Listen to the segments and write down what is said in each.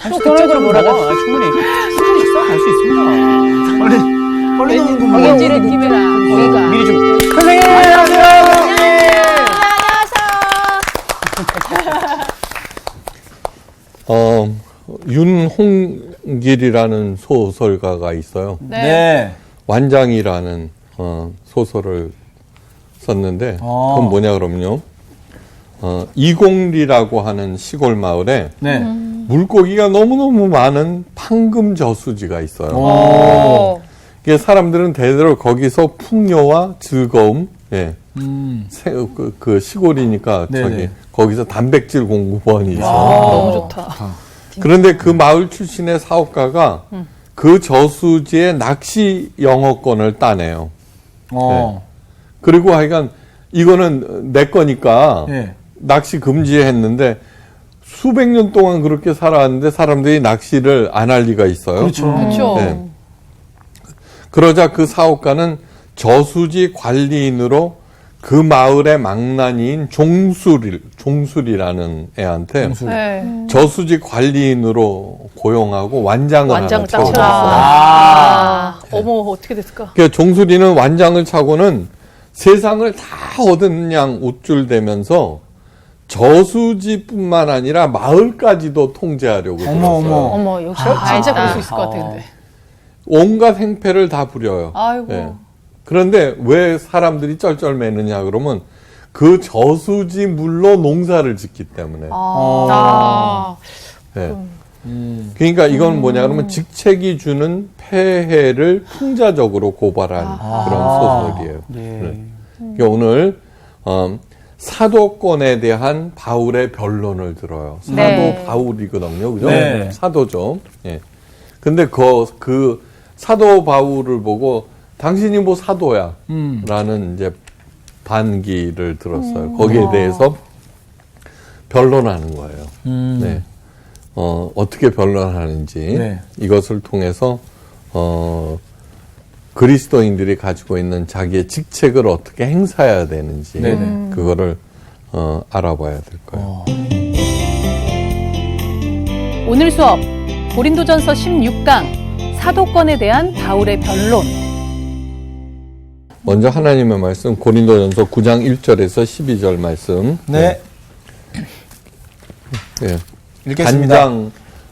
또 그쪽으로 몰아가. 충분히 있어 갈 수 있습니다. 빨리 나오는 건 왠지를 느낌해라. 거기가. 미리 좀 선생님 안녕하세요. 윤홍길이라는 소설가가 있어요. 네. 완장이라는 소설을 썼는데 그건 뭐냐 그러면요. 이공리라고 하는 시골 마을에 네. 물고기가 너무너무 많은 판금 저수지가 있어요. 오. 이게 사람들은 대대로 거기서 풍요와 즐거움, 예. 그 시골이니까 네네. 저기 거기서 단백질 공급원이 있어요. 너무 좋다. 그런데 그 마을 출신의 사업가가 그 저수지에 낚시 영어권을 따내요. 그리고 하여간 이거는 내 거니까 네. 낚시 금지했는데 수백 년 동안 그렇게 살아왔는데 사람들이 낚시를 안 할 리가 있어요. 그렇죠. 그렇죠. 네. 그러자 그 사업가는 저수지 관리인으로 그 마을의 망나니인 종술이라는 애한테 네. 저수지 관리인으로 고용하고 완장을 하나 완장을 딱 채워줬어요. 아. 어머, 어떻게 됐을까? 그러니까 종술이는 완장을 차고는 세상을 다 얻은 양 우쭐대면서 저수지뿐만 아니라 마을까지도 통제하려고 어머, 들었어요. 어머, 역시 진짜 그럴 수 있을 것 같아, 근데. 온갖 행패를 다 부려요. 아이고. 예. 그런데 왜 사람들이 쩔쩔매느냐 그러면 그 저수지 물로 농사를 짓기 때문에. 예. 그러니까 이건 뭐냐 그러면 직책이 주는 폐해를 풍자적으로 고발한 그런 소설이에요. 네. 그러니까 오늘 사도권에 대한 바울의 변론을 들어요. 사도 네. 바울이거든요, 그죠? 네. 사도죠. 예. 근데 그 사도 바울을 보고 당신이 뭐 사도야? 라는 이제 반기를 들었어요. 거기에 대해서 변론하는 거예요. 네. 어떻게 변론하는지 네. 이것을 통해서 그리스도인들이 가지고 있는 자기의 직책을 어떻게 행사해야 되는지 네네. 그거를 알아봐야 될 거예요. 오늘 수업, 고린도전서 16강, 사도권에 대한 바울의 변론. 먼저 하나님의 말씀 고린도전서 9장 1절에서 12절 말씀. 네. 네. 읽겠습니다.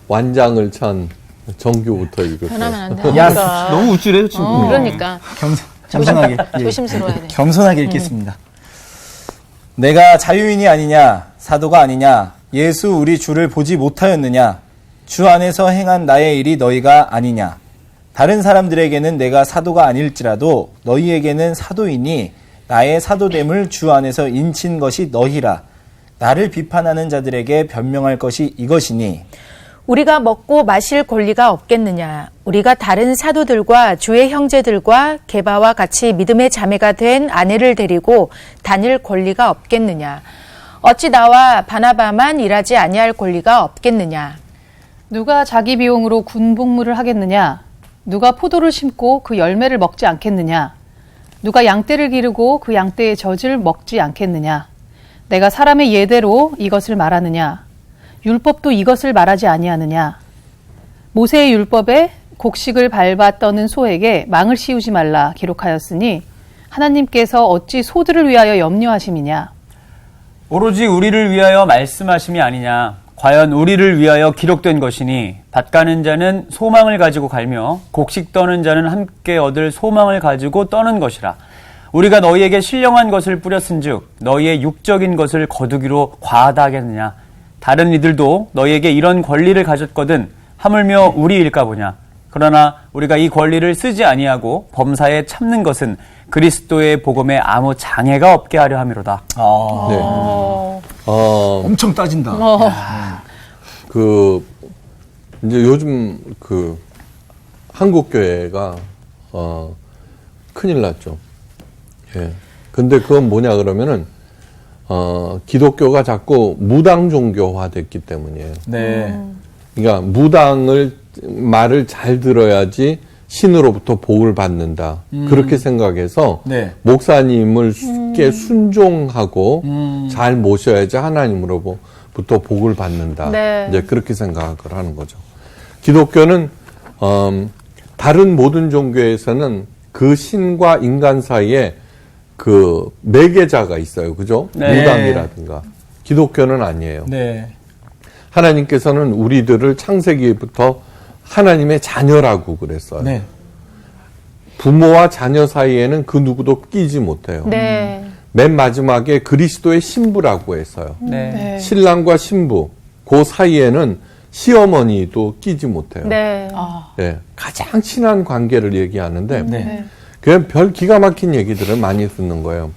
완장을 찬 정규부터 읽을게요. 변하면 안 돼. 야, 그러니까. 너무 우쭐해요 지금. 그러니까. 겸손하게. 예. 조심스러워야 돼. 겸손하게 읽겠습니다. 내가 자유인이 아니냐, 사도가 아니냐, 예수 우리 주를 보지 못하였느냐, 주 안에서 행한 나의 일이 너희가 아니냐. 다른 사람들에게는 내가 사도가 아닐지라도 너희에게는 사도이니 나의 사도됨을 주 안에서 인친 것이 너희라. 나를 비판하는 자들에게 변명할 것이 이것이니 우리가 먹고 마실 권리가 없겠느냐? 우리가 다른 사도들과 주의 형제들과 게바와 같이 믿음의 자매가 된 아내를 데리고 다닐 권리가 없겠느냐? 어찌 나와 바나바만 일하지 아니할 권리가 없겠느냐? 누가 자기 비용으로 군복무를 하겠느냐? 누가 포도를 심고 그 열매를 먹지 않겠느냐? 누가 양떼를 기르고 그 양떼의 젖을 먹지 않겠느냐? 내가 사람의 예대로 이것을 말하느냐? 율법도 이것을 말하지 아니하느냐? 모세의 율법에 곡식을 밟아 떠는 소에게 망을 씌우지 말라 기록하였으니 하나님께서 어찌 소들을 위하여 염려하심이냐? 오로지 우리를 위하여 말씀하심이 아니냐. 과연 우리를 위하여 기록된 것이니 밭 가는 자는 소망을 가지고 갈며 곡식 떠는 자는 함께 얻을 소망을 가지고 떠는 것이라. 우리가 너희에게 신령한 것을 뿌렸은즉 너희의 육적인 것을 거두기로 과하다 하겠느냐. 다른 이들도 너희에게 이런 권리를 가졌거든 하물며 우리일까 보냐. 그러나 우리가 이 권리를 쓰지 아니하고 범사에 참는 것은 그리스도의 복음에 아무 장애가 없게 하려 함이로다. 네. 엄청 따진다. 이제 요즘 한국 교회가 큰일 났죠. 예. 근데 그건 뭐냐 그러면은 기독교가 자꾸 무당 종교화 됐기 때문이에요. 네. 그러니까 무당을 말을 잘 들어야지 신으로부터 복을 받는다. 그렇게 생각해서 네. 목사님을 순종하고 잘 모셔야지 하나님으로 부터 복을 받는다. 네. 이제 그렇게 생각을 하는 거죠. 기독교는 다른 모든 종교에서는 그 신과 인간 사이에 그 매개자가 있어요. 그죠? 네. 무당이라든가. 기독교는 아니에요. 네. 하나님께서는 우리들을 창세기부터 하나님의 자녀라고 그랬어요. 네. 부모와 자녀 사이에는 그 누구도 끼지 못해요. 네. 맨 마지막에 그리스도의 신부라고 했어요. 네. 네. 신랑과 신부, 그 사이에는 시어머니도 끼지 못해요. 네. 아, 예, 가장 친한 관계를 얘기하는데, 네. 그냥 별 기가 막힌 얘기들을 많이 듣는 거예요.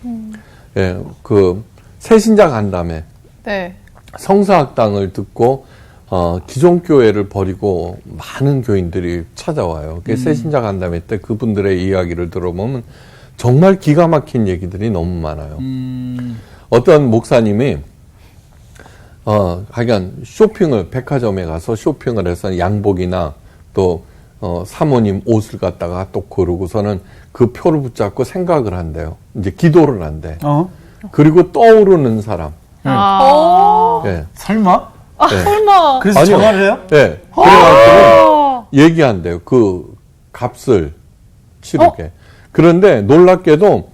예, 그, 새신자 간담회, 네. 성사학당을 듣고, 기존 교회를 버리고 많은 교인들이 찾아와요. 그 새신자 간담회 때 그분들의 이야기를 들어보면 정말 기가 막힌 얘기들이 너무 많아요. 어떤 목사님이 하여간 쇼핑을 백화점에 가서 쇼핑을 해서 양복이나 또 사모님 옷을 갖다가 또 고르고서는 그 표를 붙잡고 생각을 한대요. 이제 기도를 한대. 그리고 떠오르는 사람. 아, 예. 설마? 예. 설마. 그래서 아니요. 전화를 해요? 네. 그래가지고 얘기한대요. 그 값을 치르게. 그런데 놀랍게도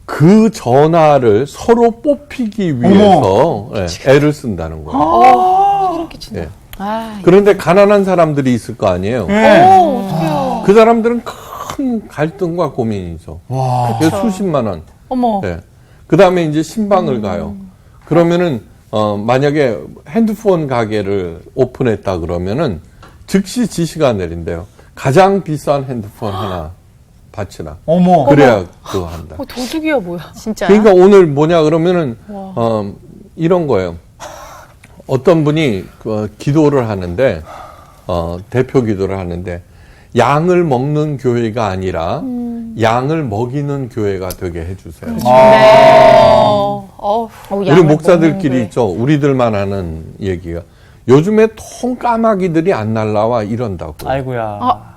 그 전화를 서로 뽑히기 위해서 애를 쓴다는 거예요. 소름 끼친다. 예. 아, 그런데 가난한 사람들이 있을 거 아니에요. 어떡해요. 그 사람들은 큰 갈등과 고민이죠. 와. 그래서 수십만 원. 어머. 네. 그 다음에 이제 신방을 가요. 그러면은, 만약에 핸드폰 가게를 오픈했다 그러면은 즉시 지시가 내린대요. 가장 비싼 핸드폰 하나 바치라. 어머. 그래야 그거 한다. 도둑이야, 뭐야. 진짜. 그러니까 오늘 뭐냐 그러면은, 이런 거예요. 어떤 분이 기도를 하는데, 대표 기도를 하는데, 양을 먹는 교회가 아니라, 양을 먹이는 교회가 되게 해주세요. 우리 양을 목사들끼리 먹는 있죠. 우리들만 하는 얘기가. 요즘에 통까마귀들이 안 날라와 이런다고. 아이고야.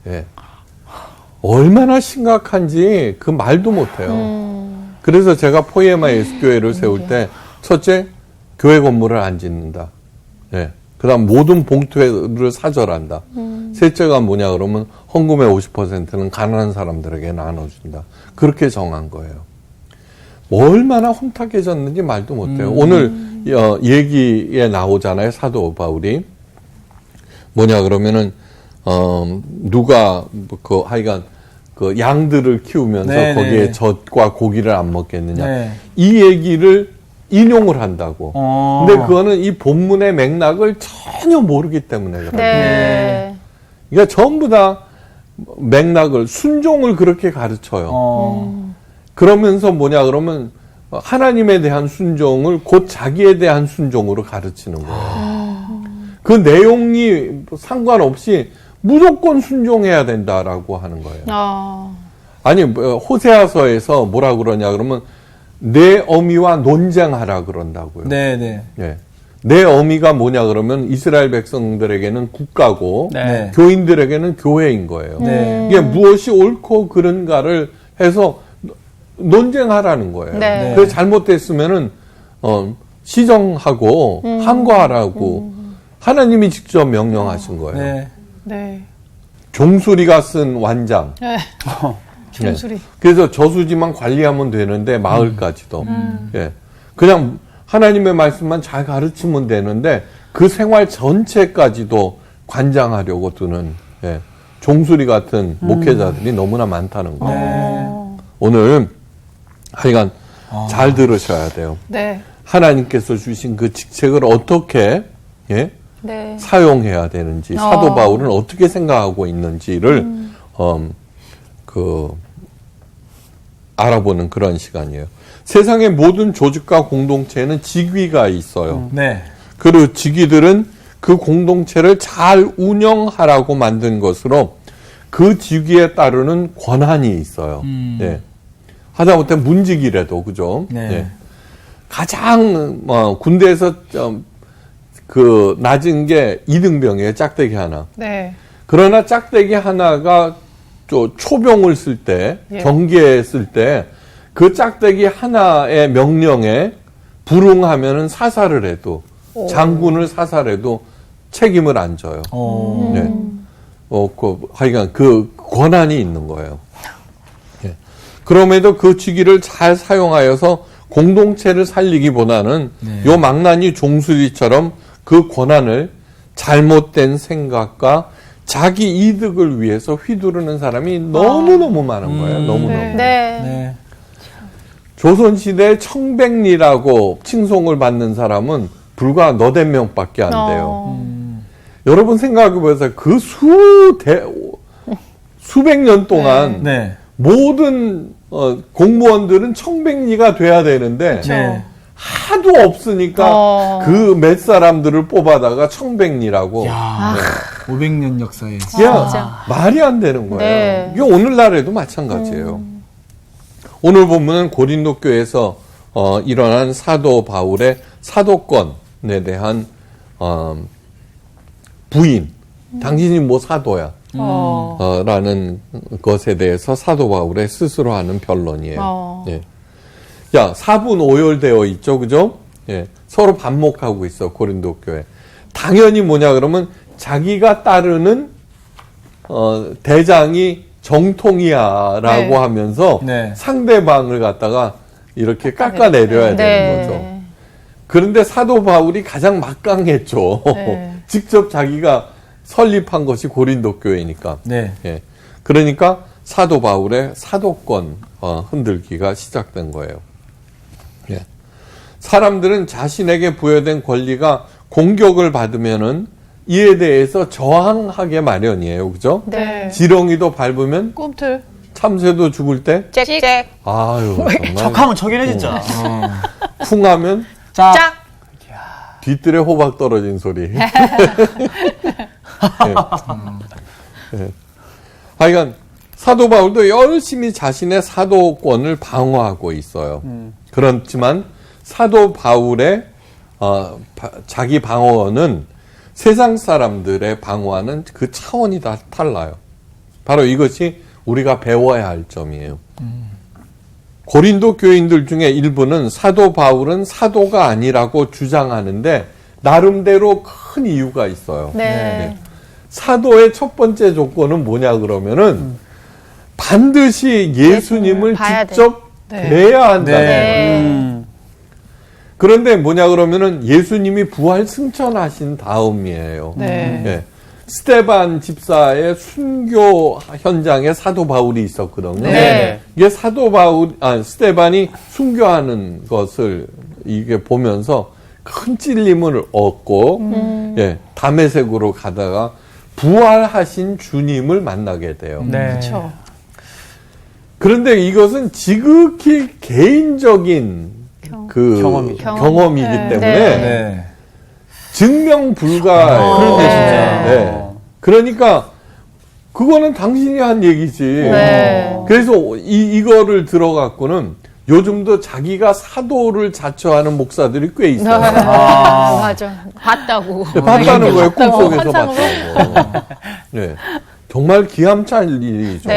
예. 얼마나 심각한지 그 말도 못해요. 그래서 제가 포에마 예수교회를 세울 때 첫째, 교회 건물을 안 짓는다. 예. 그 다음 모든 봉투를 사절한다. 셋째가 뭐냐 그러면 헌금의 50%는 가난한 사람들에게 나눠준다. 그렇게 정한 거예요. 얼마나 혼탁해졌는지 말도 못해요. 오늘 얘기에 나오잖아요. 사도 바울이. 뭐냐 그러면은 누가 그 하여간 그 양들을 키우면서 네, 거기에 네. 젖과 고기를 안 먹겠느냐. 네. 이 얘기를 인용을 한다고. 근데 그거는 이 본문의 맥락을 전혀 모르기 때문에 그래요. 네. 그러니까 전부 다 맥락을 순종을 그렇게 가르쳐요. 그러면서 뭐냐 그러면 하나님에 대한 순종을 곧 자기에 대한 순종으로 가르치는 거예요. 그 내용이 상관없이 무조건 순종해야 된다라고 하는 거예요. 아니 호세아서에서 뭐라 그러냐 그러면 내 어미와 논쟁하라 그런다고요. 네네. 예. 내 어미가 뭐냐 그러면 이스라엘 백성들에게는 국가고 네. 교인들에게는 교회인 거예요. 네. 이게 무엇이 옳고 그른가를 해서 논쟁하라는 거예요. 네. 그래서 잘못됐으면은 시정하고 항거하라고 하나님이 직접 명령하신 거예요. 네. 네. 종수리가 쓴 완장. 네. 종수리. 그래서 저수지만 관리하면 되는데 마을까지도. 예. 그냥 하나님의 말씀만 잘 가르치면 되는데 그 생활 전체까지도 관장하려고 드는 종수리 같은 목회자들이 너무나 많다는 거예요. 오늘 하여간 잘 들으셔야 돼요. 네. 하나님께서 주신 그 직책을 어떻게 네. 사용해야 되는지 사도 바울은 어떻게 생각하고 있는지를 알아보는 그런 시간이에요. 세상의 모든 조직과 공동체에는 직위가 있어요. 네. 그리고 직위들은 그 공동체를 잘 운영하라고 만든 것으로 그 직위에 따르는 권한이 있어요. 예. 하다못해 문직이라도 그죠? 네. 예. 가장 군대에서 그 낮은 게 2등병이에요. 짝대기 하나. 네. 그러나 짝대기 하나가 초병을 쓸 때, 예. 경계에 쓸 때, 그 짝대기 하나의 명령에 불응하면은 사살을 해도 장군을 사살해도 책임을 안 져요. 네. 하여간 그 권한이 있는 거예요. 예. 그럼에도 그 직위를 잘 사용하여서 공동체를 살리기보다는 요 망나니 종수리처럼 그 권한을 잘못된 생각과 자기 이득을 위해서 휘두르는 사람이 너무너무 많은 거예요. 너무너무. 네. 조선시대 청백리라고 칭송을 받는 사람은 불과 너댓 명밖에 안 돼요. 여러분 생각해보세요. 그 수백 년 동안 네. 모든 공무원들은 청백리가 돼야 되는데 네. 하도 없으니까 그 몇 사람들을 뽑아다가 청백리라고. 야, 500년 역사에. 말이 안 되는 거예요. 네. 이게 오늘날에도 마찬가지예요. 오늘 본문은 고린도 교회에서 일어난 사도 바울의 사도권에 대한 부인. 당신이 뭐 사도야. 라는 것에 대해서 사도 바울의 스스로 하는 변론이에요. 예. 야, 4분 오열되어 있죠, 그죠? 예. 서로 반목하고 있어, 고린도 교회. 당연히 뭐냐, 그러면 자기가 따르는, 대장이 정통이야, 라고 하면서 상대방을 갖다가 이렇게 깎아내려야 되는 거죠. 그런데 사도 바울이 가장 막강했죠. 직접 자기가 설립한 것이 고린도 교회니까. 예. 그러니까 사도 바울의 사도권 흔들기가 시작된 거예요. 예. 사람들은 자신에게 부여된 권리가 공격을 받으면은 이에 대해서 저항하게 마련이에요. 그죠? 네. 지렁이도 밟으면 꿈틀. 참새도 죽을 때 짹짹. 아유 정말 척하면 척이네 진짜. 쿵하면 자, 뒤뜰에 호박 떨어진 소리. 예. 하여간 사도 바울도 열심히 자신의 사도권을 방어하고 있어요. 그렇지만 사도 바울의 자기 방어는 세상 사람들의 방어와는 그 차원이 다 달라요. 바로 이것이 우리가 배워야 할 점이에요. 고린도 교인들 중에 일부는 사도 바울은 사도가 아니라고 주장하는데 나름대로 큰 이유가 있어요. 네. 사도의 첫 번째 조건은 뭐냐 그러면은 반드시 예수님을 직접 뵈야 한다는 거예요. 그런데 뭐냐 그러면은 예수님이 부활 승천하신 다음이에요. 네. 스테반 집사의 순교 현장에 사도 바울이 있었거든요. 네. 이게 스테반이 순교하는 것을 이게 보면서 큰 찔림을 얻고, 다메섹으로 가다가 부활하신 주님을 만나게 돼요. 그렇죠. 그런데 이것은 지극히 개인적인 경험이기 때문에 증명 불가해요. 그런데 진짜. 그러니까 그거는 당신이 한 얘기지. 그래서 이거를 들어갖고는 요즘도 자기가 사도를 자처하는 목사들이 꽤 있어요. 맞아. 봤다고. 봤다는 거예요. 꿈속에서 봤다고. 네. 정말 기암찬 일이죠.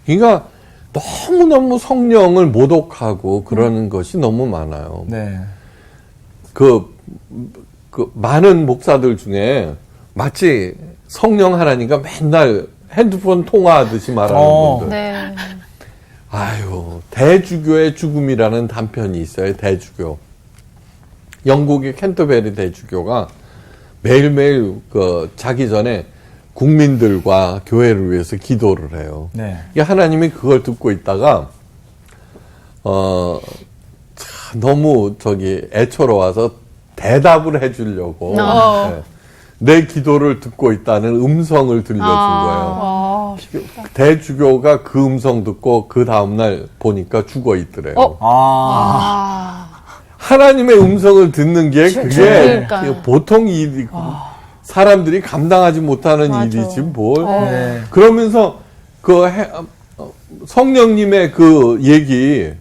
그러니까 너무너무 성령을 모독하고 그러는 것이 너무 많아요. 그 많은 목사들 중에 마치 성령 하나니까 맨날 핸드폰 통화하듯이 말하는 분들. 아유, 대주교의 죽음이라는 단편이 있어요. 대주교. 영국의 캔터베리 대주교가 매일매일 자기 전에 국민들과 교회를 위해서 기도를 해요. 하나님이 그걸 듣고 있다가 너무 애처로워서 대답을 해주려고 내 기도를 듣고 있다는 음성을 들려준 거예요. 대주교가 그 음성 듣고 그 다음날 보니까 죽어 있더래요. 하나님의 음성을 듣는 게 그게 보통 일이 사람들이 감당하지 못하는 일이지 뭘. 그러면서 성령님의 그 얘기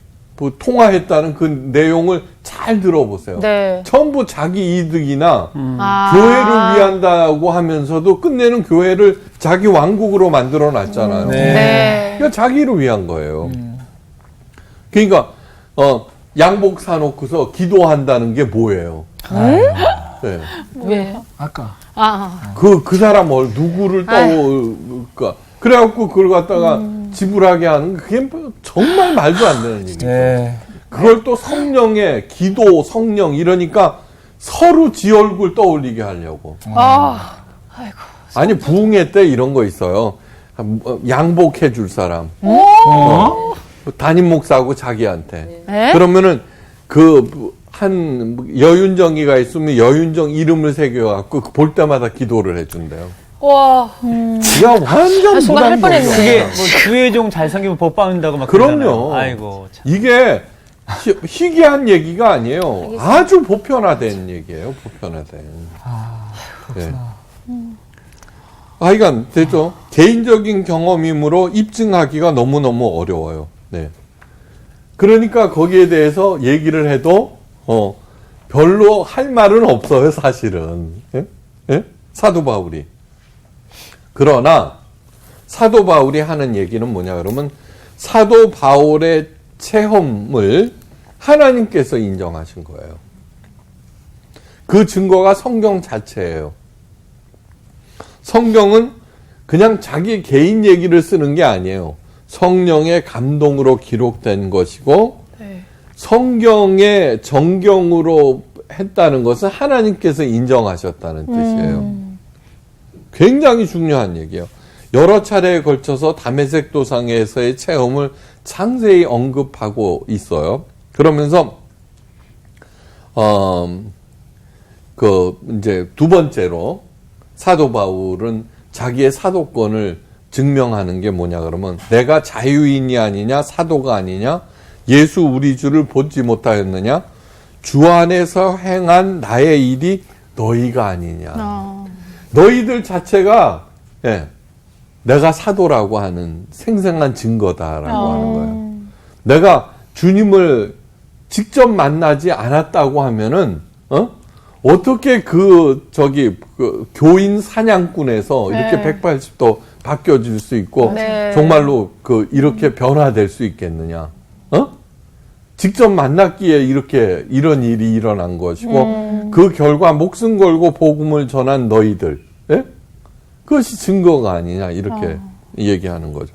통화했다는 그 내용을 잘 들어보세요. 전부 자기 이득이나 교회를 위한다고 하면서도 끝내는 교회를 자기 왕국으로 만들어 놨잖아요. 그러니까 자기를 위한 거예요. 그러니까 양복 사놓고서 기도한다는 게 뭐예요? 네. 왜? 아까. 그 사람 누구를 떠올까? 그래갖고 그걸 갖다가 지불하게 하는 그게 정말 말도 안 되는 얘기죠. 네. 그걸 또 성령의 기도, 성령 이러니까 서로 지 얼굴 떠올리게 하려고. 아이고. 아니 부흥회 때 이런 거 있어요. 양복해 줄 사람. 담임 목사하고 자기한테. 네? 그러면은 한 여윤정이가 있으면 여윤정 이름을 새겨갖고 볼 때마다 기도를 해준대요. 와. 지가 완전 순간 할 부담 뻔했네. 그게 뭐 주의 종 잘생기면 복 받는다고 막 그럼요. 그러잖아요. 아이고 참. 이게 희귀한 얘기가 아니에요. 아주 보편화된 얘기예요. 보편화된. 네. 하여간 됐죠. 개인적인 경험이므로 입증하기가 너무너무 어려워요. 네. 그러니까 거기에 대해서 얘기를 해도 별로 할 말은 없어요. 사실은. 예? 예? 사도 바울이. 그러나 사도 바울이 하는 얘기는 뭐냐 그러면 사도 바울의 체험을 하나님께서 인정하신 거예요. 그 증거가 성경 자체예요. 성경은 그냥 자기 개인 얘기를 쓰는 게 아니에요. 성령의 감동으로 기록된 것이고 네. 성경의 정경으로 했다는 것은 하나님께서 인정하셨다는 뜻이에요. 굉장히 중요한 얘기예요. 여러 차례에 걸쳐서 다메섹 도상에서의 체험을 상세히 언급하고 있어요. 그러면서 이제 두 번째로 사도 바울은 자기의 사도권을 증명하는 게 뭐냐 그러면 내가 자유인이 아니냐 사도가 아니냐 예수 우리 주를 보지 못하였느냐 주 안에서 행한 나의 일이 너희가 아니냐. 너희들 자체가 내가 사도라고 하는 생생한 증거다라고 하는 거예요. 내가 주님을 직접 만나지 않았다고 하면은 어떻게 교인 사냥꾼에서 이렇게 180도 바뀌어질 수 있고 네. 정말로 이렇게 변화될 수 있겠느냐? 직접 만났기에 이런 일이 일어난 것이고 그 결과 목숨 걸고 복음을 전한 너희들, 예? 그것이 증거가 아니냐 이렇게 얘기하는 거죠.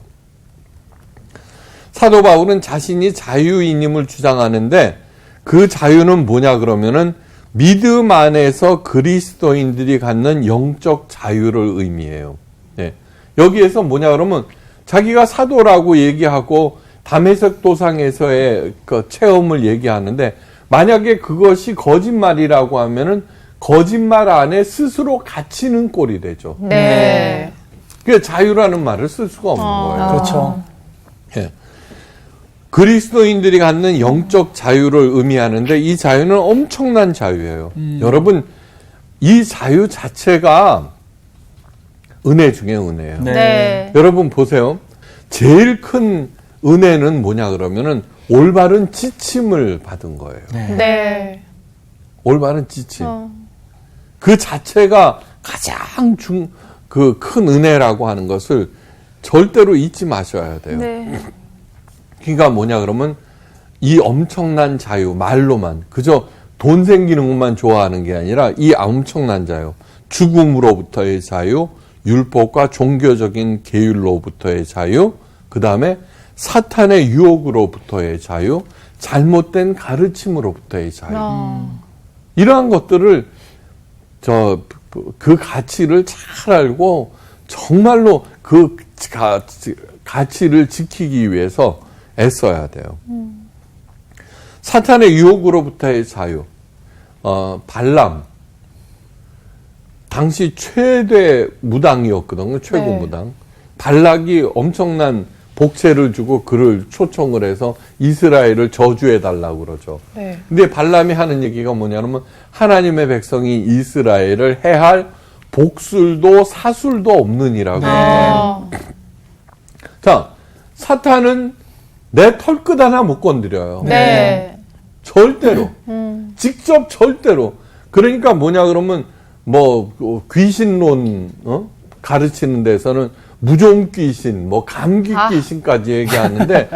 사도 바울은 자신이 자유인임을 주장하는데 그 자유는 뭐냐 그러면은 믿음 안에서 그리스도인들이 갖는 영적 자유를 의미해요. 예. 여기에서 뭐냐 그러면 자기가 사도라고 얘기하고 다메섹 도상에서의 그 체험을 얘기하는데 만약에 그것이 거짓말이라고 하면은 거짓말 안에 스스로 갇히는 꼴이 되죠. 네. 그 자유라는 말을 쓸 수가 없는 거예요. 그렇죠. 예. 그리스도인들이 갖는 영적 자유를 의미하는데 이 자유는 엄청난 자유예요. 여러분 이 자유 자체가 은혜 중에 은혜예요. 네. 네. 여러분 보세요. 제일 큰 은혜는 뭐냐 그러면은 올바른 지침을 받은 거예요. 네. 올바른 지침. 그 자체가 가장 큰 은혜라고 하는 것을 절대로 잊지 마셔야 돼요. 네. 그러니까 뭐냐 그러면 이 엄청난 자유, 말로만 그저 돈 생기는 것만 좋아하는 게 아니라 이 엄청난 자유, 죽음으로부터의 자유, 율법과 종교적인 계율로부터의 자유, 그 다음에 사탄의 유혹으로부터의 자유, 잘못된 가르침으로부터의 자유. 이러한 것들을 그 가치를 잘 알고 정말로 그 가치를 지키기 위해서 애써야 돼요. 사탄의 유혹으로부터의 자유. 발람. 당시 최대 무당이었거든요. 최고 네. 무당. 발락이 엄청난 복채를 주고 그를 초청을 해서 이스라엘을 저주해달라고 그러죠. 네. 근데 발람이 하는 얘기가 뭐냐면 하나님의 백성이 이스라엘을 해할 복술도 사술도 없느니라고. 자, 사탄은 내 털끝 하나 못 건드려요. 네. 절대로. 직접 절대로. 그러니까 뭐냐 그러면 귀신론 가르치는 데서는 무좀 귀신, 감기 귀신까지 얘기하는데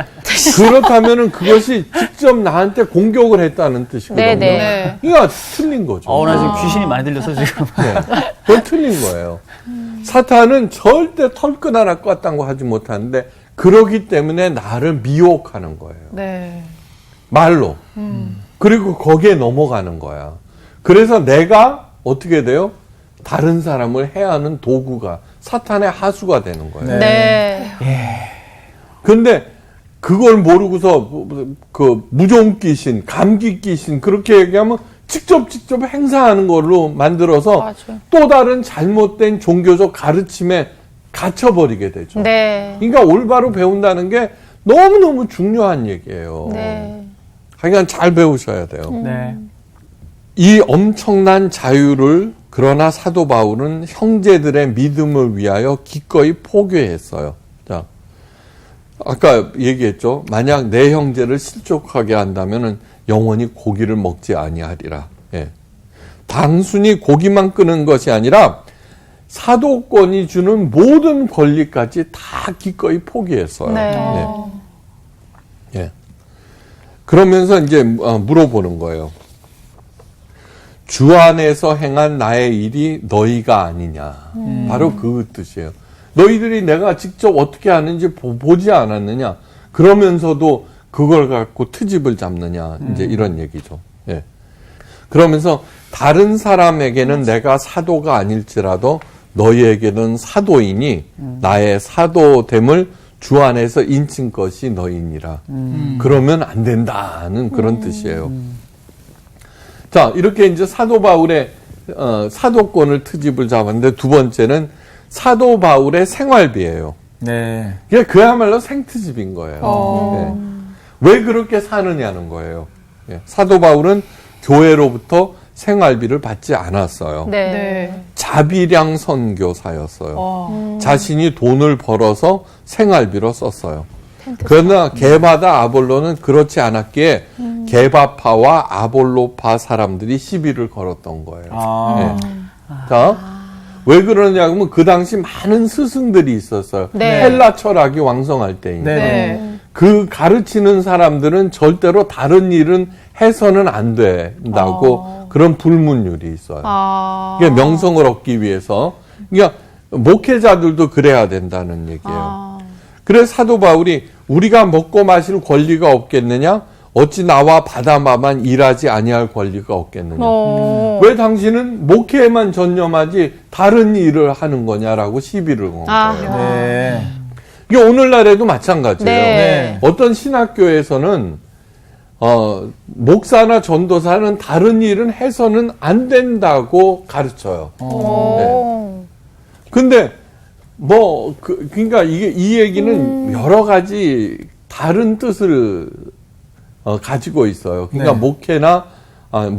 그렇다면은 그것이 직접 나한테 공격을 했다는 뜻이거든요. 네네. 네. 그러니까 틀린 거죠. 나 지금 귀신이 많이 들려서 지금. 그건 틀린 거예요. 사탄은 절대 털끝 하나 껐다고 하지 못하는데 그러기 때문에 나를 미혹하는 거예요. 네. 말로. 그리고 거기에 넘어가는 거야. 그래서 내가 어떻게 돼요? 다른 사람을 해하는 도구가 사탄의 하수가 되는 거예요. 네. 근데 그걸 모르고서 그 무좀 귀신, 감기 귀신 그렇게 얘기하면 직접 행사하는 걸로 만들어서 맞아요. 또 다른 잘못된 종교적 가르침에 갇혀버리게 되죠. 네. 그러니까 올바로 배운다는 게 너무너무 중요한 얘기예요. 네. 하여간 잘 배우셔야 돼요. 네. 이 엄청난 자유를 그러나 사도 바울은 형제들의 믿음을 위하여 기꺼이 포기했어요. 자, 아까 얘기했죠. 만약 내 형제를 실족하게 한다면은 영원히 고기를 먹지 아니하리라. 예. 단순히 고기만 끄는 것이 아니라 사도권이 주는 모든 권리까지 다 기꺼이 포기했어요. 네. 예. 그러면서 이제 물어보는 거예요. 주 안에서 행한 나의 일이 너희가 아니냐. 바로 그 뜻이에요. 너희들이 내가 직접 어떻게 하는지 보지 않았느냐. 그러면서도 그걸 갖고 트집을 잡느냐. 이제 이런 얘기죠. 예. 그러면서 다른 사람에게는 내가 사도가 아닐지라도 너희에게는 사도이니 나의 사도됨을 주 안에서 인친 것이 너희니라. 그러면 안 된다는 그런 뜻이에요. 자, 이렇게 이제 사도 바울의 사도권을 트집을 잡았는데 두 번째는 사도 바울의 생활비예요. 네. 이게 그야말로 생트집인 거예요. 네. 왜 그렇게 사느냐는 거예요. 예. 사도 바울은 교회로부터 생활비를 받지 않았어요. 네. 네. 자비량 선교사였어요. 자신이 돈을 벌어서 생활비로 썼어요. 그러나 게바다 아볼로는 그렇지 않았기에 게바파와 아볼로파 사람들이 시비를 걸었던 거예요. 네. 자, 왜 그러냐면 그 당시 많은 스승들이 있었어요. 네. 헬라 철학이 왕성할 때인데 네. 그 가르치는 사람들은 절대로 다른 일은 해서는 안 된다고 그런 불문율이 있어요. 이게 명성을 얻기 위해서. 그러니까 목회자들도 그래야 된다는 얘기예요. 그래서 사도 바울이 우리가 먹고 마실 권리가 없겠느냐? 어찌 나와 바다마만 일하지 아니할 권리가 없겠느냐? 왜 당신은 목회에만 전념하지 다른 일을 하는 거냐라고 시비를 건 거예요. 네. 이게 오늘날에도 마찬가지예요. 네. 어떤 신학교에서는 목사나 전도사는 다른 일은 해서는 안 된다고 가르쳐요. 네. 근데 그러니까 이 얘기는 여러 가지 다른 뜻을 가지고 있어요. 그러니까 네.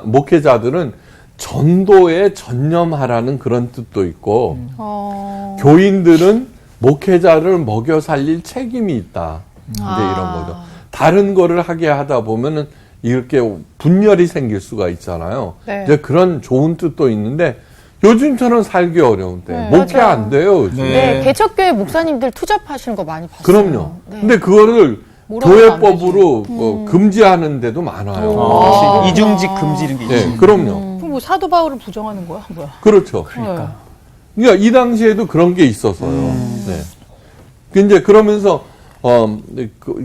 목회자들은 전도에 전념하라는 그런 뜻도 있고, 교인들은 목회자를 먹여 살릴 책임이 있다. 이제 이런 거죠. 다른 거를 하게 하다 보면은 이렇게 분열이 생길 수가 있잖아요. 네. 이제 그런 좋은 뜻도 있는데 요즘처럼 살기 어려운데 네, 목회 안 돼요. 요즘. 네. 개척교회 목사님들 투잡하시는 거 많이 봤어요. 그럼요. 네. 근데 그거를 뭐라고 교회법으로 금지하는 데도 많아요. 이중직 금지 이런 게 있죠. 네, 그럼요. 그럼 뭐 사도 바울을 부정하는 거야? 뭐야? 그렇죠. 그러니까. 그러니까 이 당시에도 그런 게 있었어요. 네. 이제 그러면서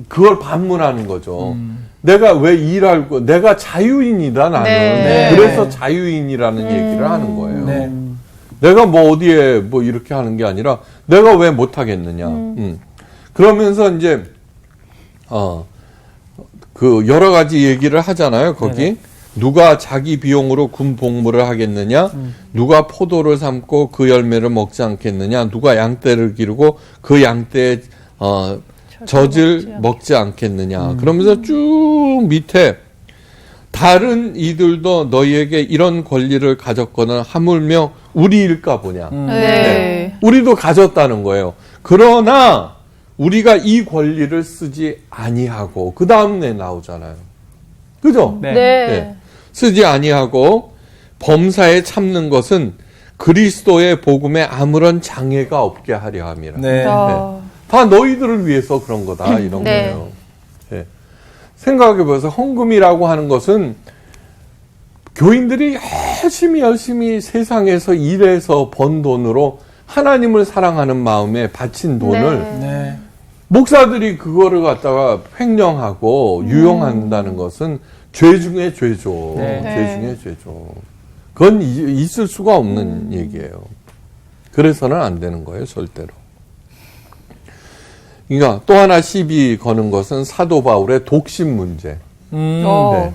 그걸 반문하는 거죠. 내가 왜 일하고 내가 자유인이다 나는. 네. 그래서 자유인이라는 얘기를 하는 거예요. 네. 내가 뭐 어디에 뭐 이렇게 하는 게 아니라 내가 왜 못하겠느냐. 그러면서 이제 그 여러 가지 얘기를 하잖아요. 거기 네네. 누가 자기 비용으로 군 복무를 하겠느냐, 누가 포도를 삶고 그 열매를 먹지 않겠느냐, 누가 양떼를 기르고 그 양떼의 젖을 먹지 않겠느냐. 그러면서 쭉 밑에 다른 이들도 너희에게 이런 권리를 가졌거나 하물며 우리일까 보냐. 네. 우리도 가졌다는 거예요. 그러나 우리가 이 권리를 쓰지 아니하고 그 다음에 나오잖아요. 그죠? 네. 네. 쓰지 아니하고 범사에 참는 것은 그리스도의 복음에 아무런 장애가 없게 하려 함이라. 네. 네. 다 너희들을 위해서 그런 거다 이런 네. 거예요. 예. 생각해보세요. 헌금이라고 하는 것은 교인들이 열심히 세상에서 일해서 번 돈으로 하나님을 사랑하는 마음에 바친 돈을 네. 목사들이 그거를 갖다가 횡령하고 유용한다는 것은 죄 중에 죄죠. 네. 죄 중에 죄죠. 그건 있을 수가 없는 얘기예요. 그래서는 안 되는 거예요, 절대로. 그러니까 또 하나 시비 거는 것은 사도 바울의 독신 문제. 어.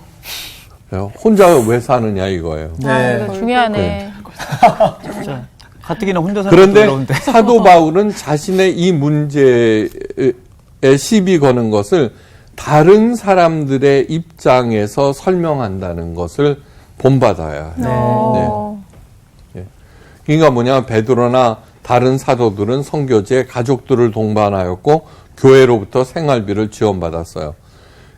네. 혼자 왜 사느냐 이거예요. 아, 이거 중요하네. 가뜩이나 혼자 사는 그런데 것도 어려운데. 사도 바울은 자신의 이 문제에 시비 거는 것을 다른 사람들의 입장에서 설명한다는 것을 본받아야 해요. 어. 그러니까 뭐냐, 베드로나 다른 사도들은 선교지에 가족들을 동반하였고 교회로부터 생활비를 지원받았어요.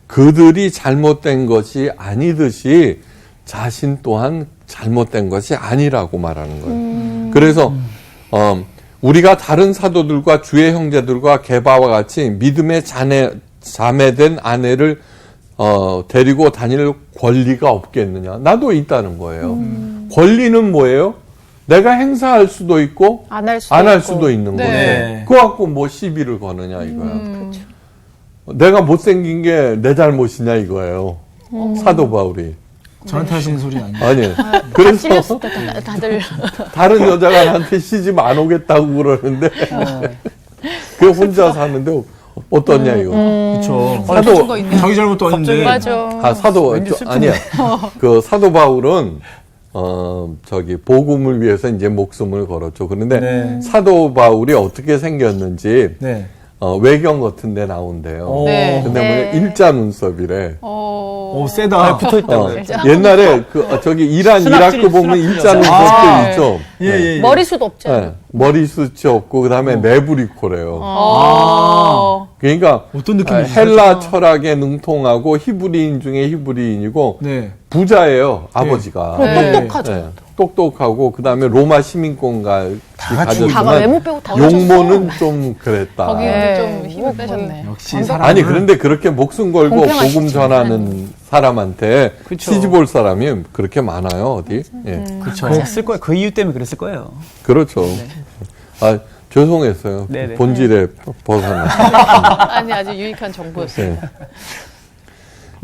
그들이 잘못된 것이 아니듯이 자신 또한 잘못된 것이 아니라고 말하는 거예요. 그래서 우리가 다른 사도들과 주의 형제들과 게바와 같이 믿음의 자매된 아내를 데리고 다닐 권리가 없겠느냐. 나도 있다는 거예요. 권리는 뭐예요? 내가 행사할 수도 있고 안 할 수도 있고. 있는 네. 건데 그거 갖고 뭐 시비를 거느냐 이거야. 내가 못생긴 게 내 잘못이냐 이거예요. 사도 바울이. 저한테 하시는 소리 아니에요. 아니. 그래서 찔렸을 때 다들 다른 여자가 나한테 시집 안 오겠다고 그러는데 그 혼자 사는데 어떠냐 이거. 그렇죠. 사도 자기 잘못도 아닌데. 맞아. 사도 아니야. 그 사도 바울은 복음을 위해서 이제 목숨을 걸었죠. 그런데 네. 사도 바울이 어떻게 생겼는지 네. 외경 같은 데 나온대요. 네. 근데 네. 뭐냐 일자 눈썹이래. 오, 세다. 붙어 있다고요. 옛날에 저기 이란 이라크 보면 일자 눈썹도 아. 있죠. 예. 머리숱 없잖아. 네. 머리숱이 없고 그다음에 매부리코래요. 그러니까 어떤 느낌이죠? 헬라 철학에 능통하고 히브리인 중에 히브리인이고 네. 부자예요. 아버지가. 그리고 똑똑하죠. 네. 똑똑하고 그다음에 로마 시민권까지 다가 가졌지만 외모 빼고 다 용모는 좀 그랬다. 거기에도 네. 좀 힘을 빼셨네. 역시 사람. 아니 그런데 그렇게 목숨 걸고 공평하시죠. 복음 전하는 사람한테 그쵸. 시집 올 사람이 그렇게 많아요 어디? 예. 그렇죠. 그랬을 거예요. 그 이유 때문에 그랬을 거예요. 그렇죠. 아 죄송했어요. 네네. 본질에 벗어나. 아니 아주 유익한 정보였어요. 네.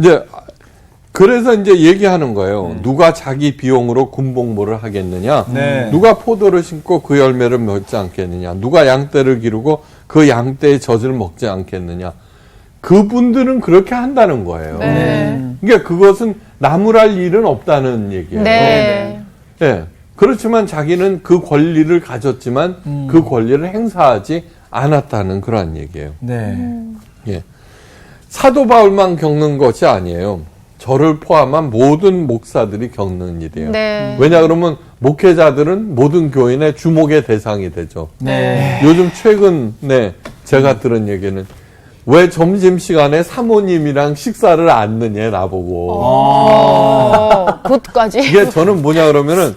이제 그래서 이제 얘기하는 거예요. 누가 자기 비용으로 군복무를 하겠느냐? 네. 누가 포도를 심고 그 열매를 먹지 않겠느냐? 누가 양떼를 기르고 그 양떼의 젖을 먹지 않겠느냐? 그분들은 그렇게 한다는 거예요. 네. 그러니까 그것은 나무랄 일은 없다는 얘기예요. 네. 예. 그렇지만 자기는 그 권리를 가졌지만 그 권리를 행사하지 않았다는 그러한 얘기예요. 네. 예. 사도 바울만 겪는 것이 아니에요. 저를 포함한 모든 목사들이 겪는 일이에요. 네. 왜냐 그러면 목회자들은 모든 교인의 주목의 대상이 되죠. 네. 요즘 최근에 제가 들은 얘기는 왜 점심시간에 사모님이랑 식사를 안 느냐 나보고. 굿까지. 이게 저는 뭐냐 그러면은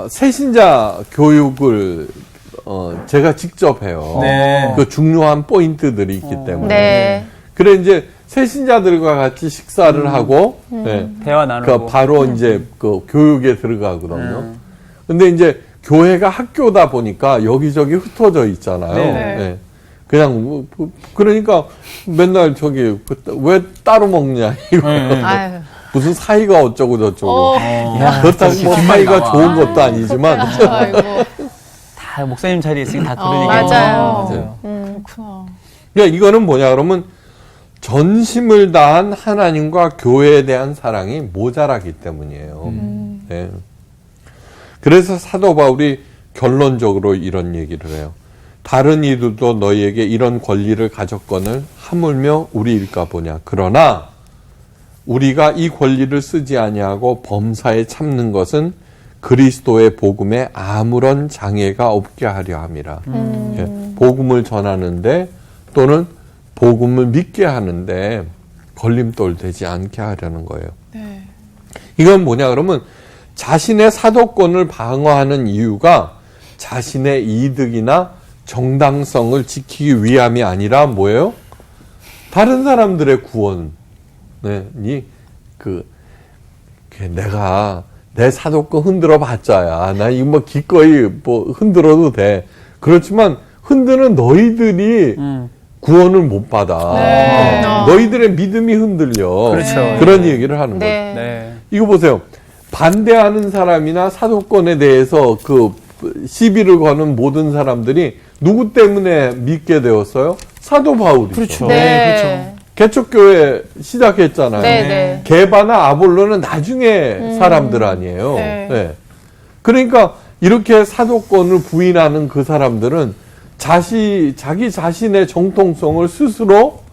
새신자 교육을 제가 직접 해요. 네. 그 중요한 포인트들이 있기 때문에. 네. 그래 이제 새신자들과 같이 식사를 하고 네. 대화 나누고. 그 바로 이제 그 교육에 들어가거든요. 근데 이제 교회가 학교다 보니까 여기저기 흩어져 있잖아요. 네네. 네. 그냥 그러니까 맨날 저기 왜 따로 먹냐 이거. 아유. 무슨 사이가 어쩌고 저쩌고. 야, 그렇다고 뭐 뒷말이 사이가 나와. 좋은 것도 아니지만. 아이고. 다 목사님 자리에 있으니 다 그런 얘기. 맞아요. 맞아요. 그렇구나. 그러니까 이거는 뭐냐 그러면 전심을 다한 하나님과 교회에 대한 사랑이 모자라기 때문이에요. 네. 그래서 사도 바울이 결론적으로 이런 얘기를 해요. 다른 이들도 너희에게 이런 권리를 가졌거늘 하물며 우리일까 보냐. 그러나 우리가 이 권리를 쓰지 아니하고 범사에 참는 것은 그리스도의 복음에 아무런 장애가 없게 하려 함이라. 예, 복음을 전하는데 또는 복음을 믿게 하는데 걸림돌 되지 않게 하려는 거예요. 네. 이건 뭐냐 그러면 자신의 사도권을 방어하는 이유가 자신의 이득이나 정당성을 지키기 위함이 아니라 뭐예요? 다른 사람들의 구원이 내가 내 사도권 흔들어 봤자야. 나 이거 뭐 기꺼이 뭐 흔들어도 돼. 그렇지만 흔드는 너희들이 구원을 못 받아. 네. 너희들의 믿음이 흔들려. 그렇죠. 그런 얘기를 하는 거죠. 네. 네. 이거 보세요. 반대하는 사람이나 사도권에 대해서 그 시비를 거는 모든 사람들이 누구 때문에 믿게 되었어요? 사도 바울이죠. 그렇죠. 네. 개척교회 시작했잖아요. 네, 네. 게바나 아볼로는 나중에 사람들 아니에요. 네. 네. 그러니까 이렇게 사도권을 부인하는 그 사람들은 자기 자신의 정통성을 스스로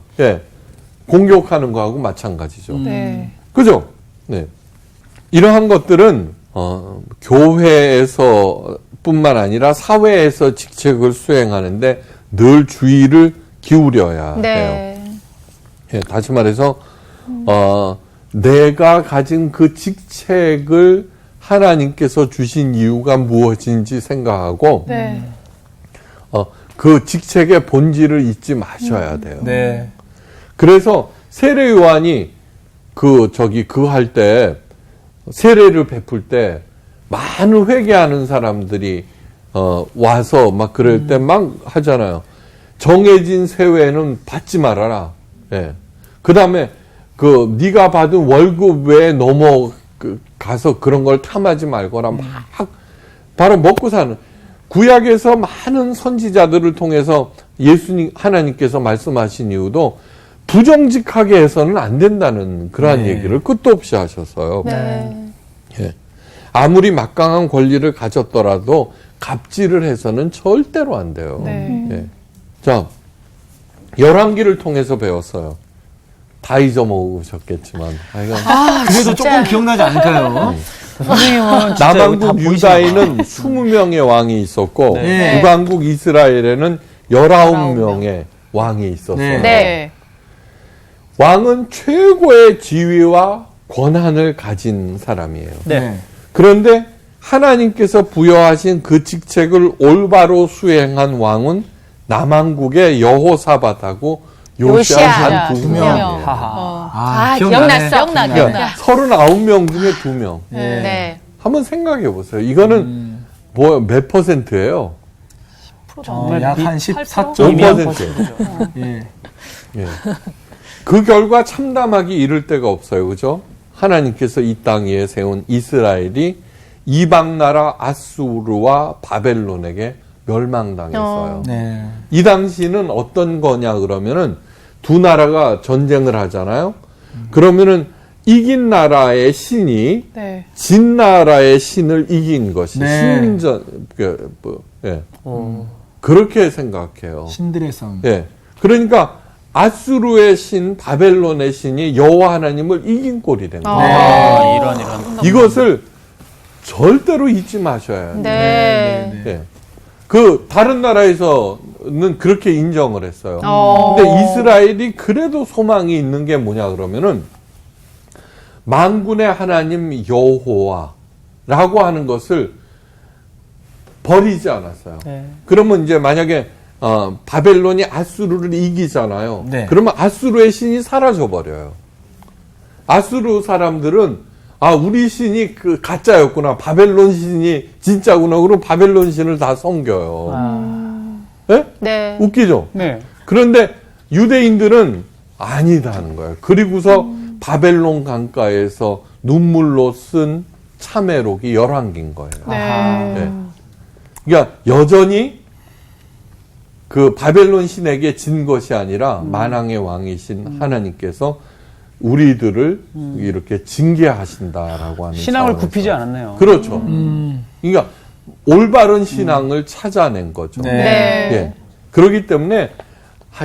공격하는 거하고 마찬가지죠. 네. 그죠? 네. 이러한 것들은 교회에서 뿐만 아니라 사회에서 직책을 수행하는데 늘 주의를 기울여야 해요. 네. 예, 다시 말해서 내가 가진 그 직책을 하나님께서 주신 이유가 무엇인지 생각하고 네. 그 직책의 본질을 잊지 마셔야 돼요. 네. 그래서 세례 요한이 할 때 세례를 베풀 때 많은 회개하는 사람들이 와서 막 그럴 때 막 하잖아요. 정해진 세회는 받지 말아라. 예. 그다음에 네가 받은 월급 외에 가서 그런 걸 탐하지 말거라. 막 바로 먹고 사는 구약에서 많은 선지자들을 통해서 하나님께서 말씀하신 이유도 부정직하게 해서는 안 된다는 그러한 얘기를 끝도 없이 하셨어요. 네. 예. 아무리 막강한 권리를 가졌더라도 갑질을 해서는 절대로 안 돼요. 네. 예. 자, 열왕기를 통해서 배웠어요. 다 잊어먹으셨겠지만. 그래도 조금 기억나지 않을까요? 선생님은 진짜 남왕국 여기 다 유다에는 20명의 왕이 있었고 네. 북왕국 이스라엘에는 19명의 왕이 있었어요. 네. 네. 왕은 최고의 지위와 권한을 가진 사람이에요. 네. 그런데 하나님께서 부여하신 그 직책을 올바로 수행한 왕은 남왕국의 여호사밧하고 요시아 요시아. 한 두 명. 하하. 기억났어. 그러니까 39명 중에 2명. 네. 한번 생각해 보세요. 이거는 몇 %예요? 약한 14.5%. 5%. 예. 예. 그 결과 참담하기 이를 데가 없어요. 그죠? 하나님께서 이 땅 위에 세운 이스라엘이 이방 나라 아수르와 바벨론에게 멸망당했어요. 네. 이 당시는 어떤 거냐 그러면은 두 나라가 전쟁을 하잖아요. 그러면은 이긴 나라의 신이 네. 진 나라의 신을 이긴 것이 네. 신전 그렇게 생각해요. 신들의 싸움. 예. 그러니까 아수르의 신, 바벨론의 신이 여호와 하나님을 이긴 꼴이 된 거예요. 아, 이런. 이것을 절대로 잊지 마셔야 해요. 네. 예. 다른 나라에서는 그렇게 인정을 했어요. 근데 이스라엘이 그래도 소망이 있는 게 뭐냐 그러면은 만군의 하나님 여호와라고 하는 것을 버리지 않았어요. 네. 그러면 이제 만약에 바벨론이 아수르를 이기잖아요. 네. 그러면 아수르의 신이 사라져 버려요. 아수르 사람들은 우리 신이 그 가짜였구나. 바벨론 신이 진짜구나. 그럼 바벨론 신을 다 섬겨요. 네? 네. 웃기죠? 네. 그런데 유대인들은 아니다 하는 거예요. 그리고서 바벨론 강가에서 눈물로 쓴 참회록이 열왕기인 거예요. 네. 그러니까 여전히 그 바벨론 신에게 진 것이 아니라 만왕의 왕이신 하나님께서 우리들을 이렇게 징계하신다라고 하는 신앙을 차원에서. 굽히지 않았네요. 그렇죠. 그러니까 올바른 신앙을 찾아낸 거죠. 네. 네. 예. 그렇기 때문에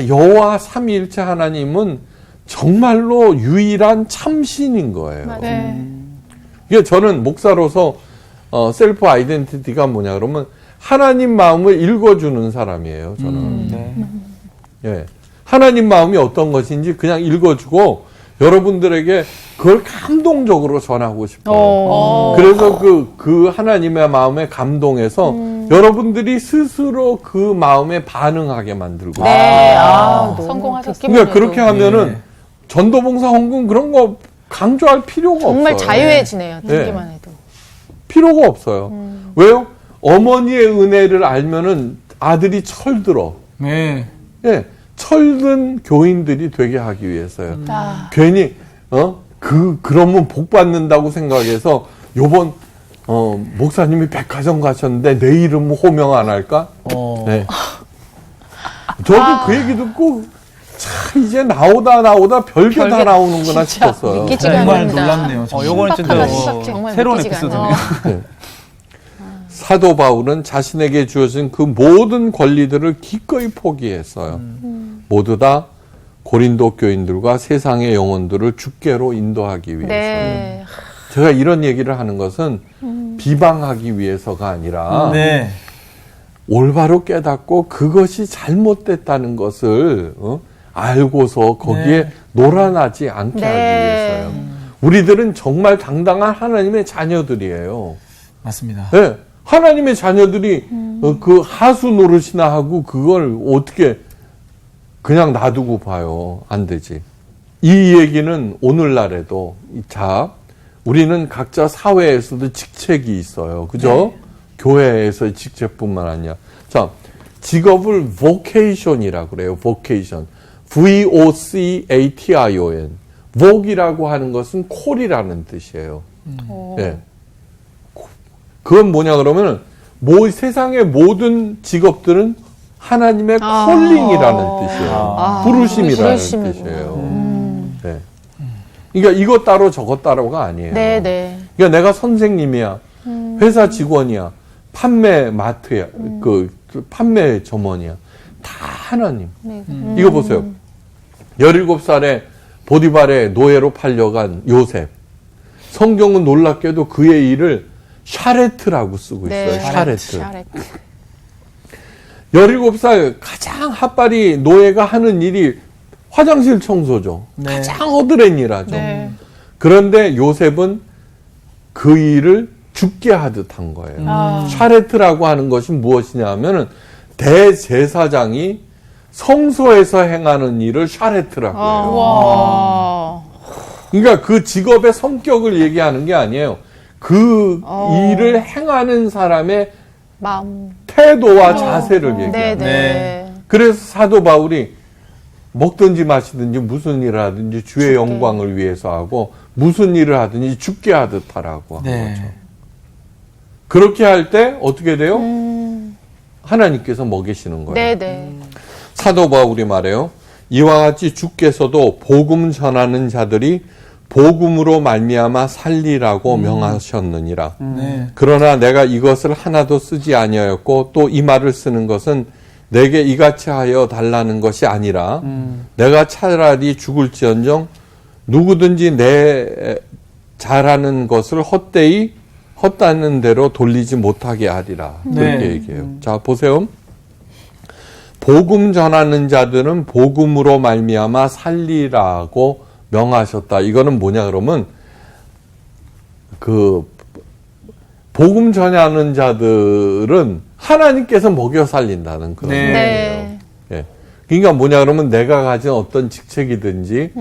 여호와 삼위일체 하나님은 정말로 유일한 참신인 거예요. 네. 이게 저는 목사로서 셀프 아이덴티티가 뭐냐 그러면 하나님 마음을 읽어주는 사람이에요. 저는. 네. 예. 하나님 마음이 어떤 것인지 그냥 읽어주고 여러분들에게 그걸 감동적으로 전하고 싶어요. 그래서 그 하나님의 마음에 감동해서 여러분들이 스스로 그 마음에 반응하게 만들고. 네. 너무 성공하셨어요. 듣기만 그러니까 해도 그렇게 하면은 전도봉사 헌금 그런 거 강조할 필요가 정말 없어요. 자유해지네요. 네. 듣기만 해도. 필요가 없어요. 왜요? 어머니의 은혜를 알면은 아들이 철들어. 네. 예, 철든 교인들이 되게 하기 위해서요. 아. 괜히 그러면 복 받는다고 생각해서 요번 목사님이 백화점 가셨는데 내 이름 호명 안 할까? 네. 저도 그 얘기 듣고 참 이제 나오다 별게 다 나오는구나 싶었어요. 믿기지가 정말 않는다. 놀랍네요. 요거는 신박하다, 진짜 신박해. 정말 새로운 믿기지가 에피소드네요. 않아요. 사도 바울은 자신에게 주어진 그 모든 권리들을 기꺼이 포기했어요. 모두 다 고린도 교인들과 세상의 영혼들을 주께로 인도하기 위해서. 네. 제가 이런 얘기를 하는 것은 비방하기 위해서가 아니라 네. 올바로 깨닫고 그것이 잘못됐다는 것을 알고서 거기에 놀아나지 않게 네. 하기 위해서요. 우리들은 정말 당당한 하나님의 자녀들이에요. 맞습니다. 네. 하나님의 자녀들이 그 하수 노릇이나 하고 그걸 어떻게 그냥 놔두고 봐요. 안 되지. 이 얘기는 오늘날에도 자 우리는 각자 사회에서도 직책이 있어요. 그죠? 교회에서의 직책뿐만 아니라 자 직업을 vocation이라고 그래요. vocation. V-O-C-A-T-I-O-N. voke이라고 하는 것은 콜이라는 뜻이에요. 네. 그건 뭐냐 그러면 세상의 모든 직업들은 하나님의 콜링이라는 뜻이에요. 부르심이라는 부르심이구나. 뜻이에요. 네. 그러니까 이것 따로 저것 따로가 아니에요. 네, 네. 그러니까 내가 선생님이야, 회사 직원이야, 판매 마트야, 그 판매 점원이야, 다 하나님. 이거 보세요. 17살에 보디발의 노예로 팔려간 요셉. 성경은 놀랍게도 그의 일을 샤레트라고 쓰고 있어요. 네. 샤레트. 샤레트. 17살 가장 핫바리 노예가 하는 일이 화장실 청소죠. 네. 가장 허드렛 일하죠. 네. 그런데 요셉은 그 일을 죽게 하듯 한 거예요. 샤레트라고 하는 것이 무엇이냐 하면은 대제사장이 성소에서 행하는 일을 샤레트라고 해요. 와. 그러니까 그 직업의 성격을 얘기하는 게 아니에요. 그 일을 행하는 사람의 마음. 태도와 자세를 얘기해요. 네, 네. 네. 그래서 사도 바울이 먹든지 마시든지 무슨 일을 하든지 주의 영광을 위해서 하고 무슨 일을 하든지 죽게 하듯 하라고 한 네. 거죠. 그렇게 할 때 어떻게 돼요? 하나님께서 먹이시는 거예요. 네, 네. 사도 바울이 말해요. 이와 같이 주께서도 복음 전하는 자들이 복음으로 말미암아 살리라고 명하셨느니라. 네. 그러나 내가 이것을 하나도 쓰지 아니하였고 또 이 말을 쓰는 것은 내게 이같이 하여 달라는 것이 아니라 내가 차라리 죽을지언정 누구든지 내 잘하는 것을 헛다는 대로 돌리지 못하게 하리라. 그렇게 네. 얘기해요. 자 보세요. 복음 전하는 자들은 복음으로 말미암아 살리라고 명하셨다. 이거는 뭐냐 그러면 그 복음 전하는 자들은 하나님께서 먹여 살린다는 그런 네. 얘기예요. 예. 그러니까 뭐냐 그러면 내가 가진 어떤 직책이든지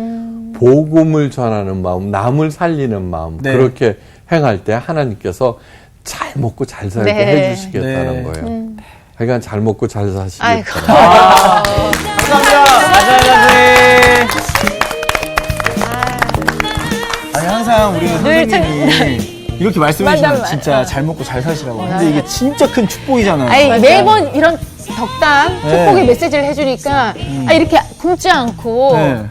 복음을 전하는 마음, 남을 살리는 마음 네. 그렇게 행할 때 하나님께서 잘 먹고 잘 살게 네. 해주시겠다는 네. 거예요. 그러니까 잘 먹고 잘 사시길 아이고. 바랍니다. 아니 항상 우리 선생님이 이렇게 말씀해주시면 맞아. 진짜 잘 먹고 잘 사시라고. 근데 이게 진짜 큰 축복이잖아요. 아니, 매번 이런 덕담, 네. 축복의 메시지를 해주니까 이렇게 굶지 않고 네.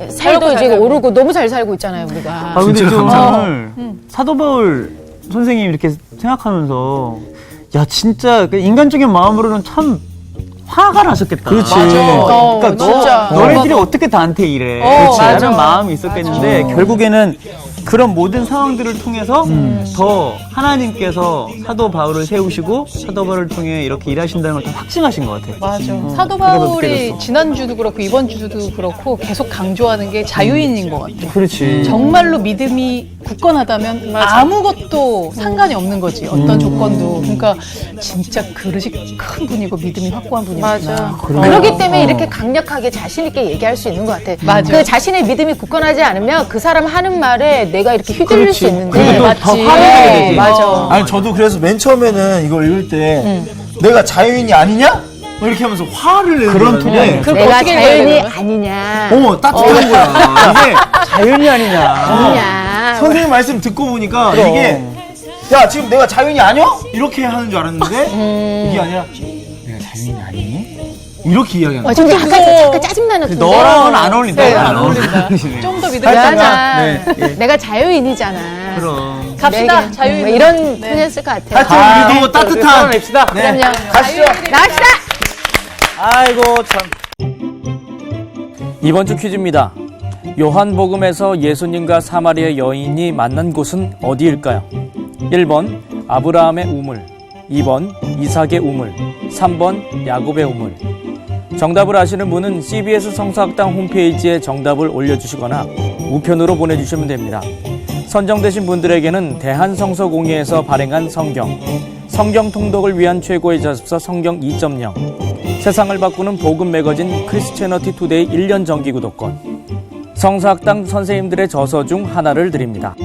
살도 이제 오르고 너무 잘 살고 있잖아요, 우리가. 근데 진짜 좀 감사합니다. 사도 바울 선생님 이렇게 생각하면서 야 진짜 그 인간적인 마음으로는 참 화가 나셨겠다. 그렇지. 그러니까 진짜. 너네들이 어떻게 나한테 이래? 맞아. 라는 마음이 있었겠는데 결국에는 그런 모든 상황들을 통해서 더 하나님께서 사도 바울을 세우시고 사도 바울을 통해 이렇게 일하신다는 걸 더 확증하신 것 같아요. 맞아. 사도 그래서 바울이 느껴졌어. 지난주도 그렇고 이번 주도 그렇고 계속 강조하는 게 자유인인 것 같아요. 그렇지. 정말로 믿음이 굳건하다면 아무것도 상관이 없는 거지. 어떤 조건도. 그러니까 진짜 그릇이 큰 분이고 믿음이 확고한 분이구나. 맞아. 그렇기 때문에 이렇게 강력하게 자신 있게 얘기할 수 있는 것 같아. 맞아. 그 자신의 믿음이 굳건하지 않으면 그 사람 하는 말에 내가 이렇게 휘둘릴 수 있는데. 그래도 맞지. 더 화내게 되지. 맞아. 아니 저도 그래서 맨 처음에는 이걸 읽을 때 내가 자유인이 아니냐? 뭐 이렇게 하면서 화를 내는 그런 거였는데 그걸 내가 어떻게 자연이 읽어야 되나? 아니냐. 따뜻한 거야. 이게 자연이 아니냐. 아니냐. 선생님 말씀 듣고 보니까 이게 야 지금 내가 자유인이 아니야? 이렇게 하는 줄 알았는데 이게 아니라 내가 자유인이 아니니? 이렇게 이야기하는 거야. 좀 약간 짜증나는 톤. 너랑은 안 어울린다. 네, 안 안 어울린다. 어울리네. 좀 더 믿음이 하여튼 가자. 네. 내가 자유인이잖아. 그럼. 갑시다. 뭐 자유인. 이런 톤이었을 것 같아요. 하여튼 우리도 따뜻한 냅시다. 네. 그럼요. 가시죠. 나갑시다. 아이고 참. 이번 주 퀴즈입니다. 요한복음에서 예수님과 사마리아 여인이 만난 곳은 어디일까요? 1번 아브라함의 우물, 2번 이삭의 우물, 3번 야곱의 우물. 정답을 아시는 분은 CBS 성서학당 홈페이지에 정답을 올려주시거나 우편으로 보내주시면 됩니다. 선정되신 분들에게는 대한성서공회에서 발행한 성경 통독을 위한 최고의 자습서 성경 2.0, 세상을 바꾸는 복음 매거진 크리스채너티 투데이 1년 정기 구독권, 성서학당 선생님들의 저서 중 하나를 드립니다.